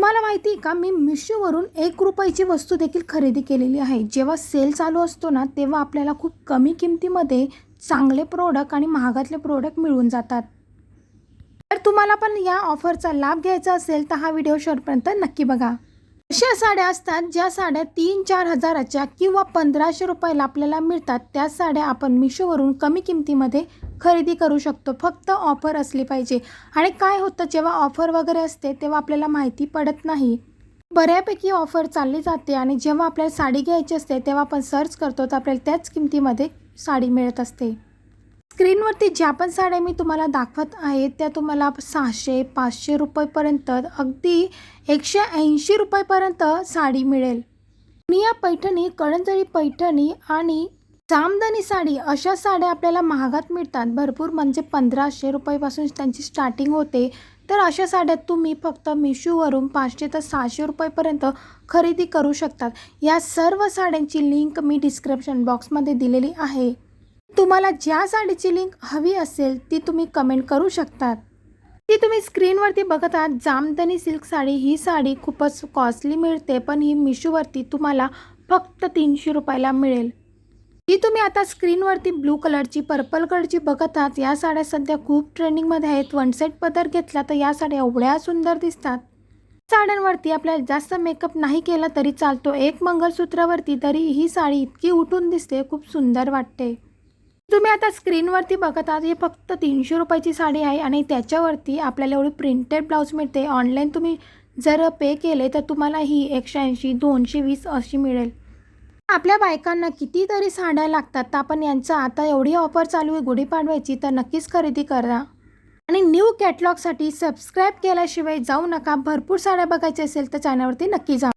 तुम्हाला माहिती आहे का, मी मिशोवरून ₹1 वस्तू देखील खरेदी केलेली आहे. जेव्हा सेल चालू असतो ना, तेव्हा आपल्याला खूप कमी किमतीमध्ये चांगले प्रोडक्ट आणि महागातले प्रोडक्ट मिळून जातात. तर तुम्हाला पण या ऑफरचा लाभ घ्यायचा असेल तर हा व्हिडिओ शेवटपर्यंत नक्की बघा. अशा साड्या असतात ज्या साड्या 3-4 हजाराच्या किंवा ₹1500 आपल्याला मिळतात. त्या साड्या आपण मिशोवरून कमी किमतीमध्ये खरेदी करू शकतो. फक्त ऑफर असली पाहिजे. आणि काय होतं, जेव्हा ऑफर वगैरे असते तेव्हा आपल्याला माहिती पडत नाही. बऱ्यापैकी ऑफर चालली जाते आणि जेव्हा आपल्याला साडी घ्यायची असते तेव्हा आपण सर्च करतो तर आपल्याला त्याच किमतीमध्ये साडी मिळत असते. स्क्रीनवरती ज्या पण साड्या मी तुम्हाला दाखवत आहे त्या तुम्हाला ₹600-500 पर्यंत, अगदी ₹180 पर्यंत साडी मिळेल. पुनिया पैठणी, कळंजळी पैठणी आणि जामदानी साडी अशा साड्या आपल्याला महागात मिळतात भरपूर, म्हणजे ₹1500 पासून त्यांची स्टार्टिंग होते. तर अशा साड्या तुम्ही फक्त मिशोवरून ₹500 ते ₹600 पर्यंत खरेदी करू शकतात. या सर्व साड्यांची लिंक मी डिस्क्रिप्शन बॉक्समध्ये दिलेली आहे. तुम्हाला ज्या साडीची लिंक हवी असेल ती तुम्ही कमेंट करू शकतात. ती तुम्ही स्क्रीनवरती बघत आहात जामदानी सिल्क साडी. ही साडी खूपच कॉस्टली मिळते, पण ही मिशोवरती तुम्हाला फक्त ₹300 मिळेल. ही तुम्ही आता स्क्रीनवरती ब्लू कलरची, पर्पल कलरची बघत आहात. या साड्या सध्या खूप ट्रेंडिंगमध्ये आहेत. वन सेट पदर घेतला तर या साड्या एवढ्या सुंदर दिसतात. साड्यांवरती आपल्याला जास्त मेकअप नाही केला तरी चालतो. एक मंगळसूत्रावरती तरी ही साडी इतकी उठून दिसते, खूप सुंदर वाटते. तुम्ही आता स्क्रीनवरती बघत आहात, ही फक्त ₹300 साडी आहे आणि त्याच्यावरती आपल्याला एवढी प्रिंटेड ब्लाऊज मिळते. ऑनलाईन तुम्ही जर पे केले तर तुम्हाला ही 180-220 अशी मिळेल. आपल्या बायकांना कितीतरी साड्या लागतात, तर आपण यांचा आता एवढी ऑफर चालू आहे गुढीपाडव्याची, तर नक्कीच खरेदी करा. आणि न्यू कॅटलॉगसाठी सबस्क्राईब केल्याशिवाय जाऊ नका. भरपूर साड्या बघायच्या असेल तर चॅनलवरती नक्की जा.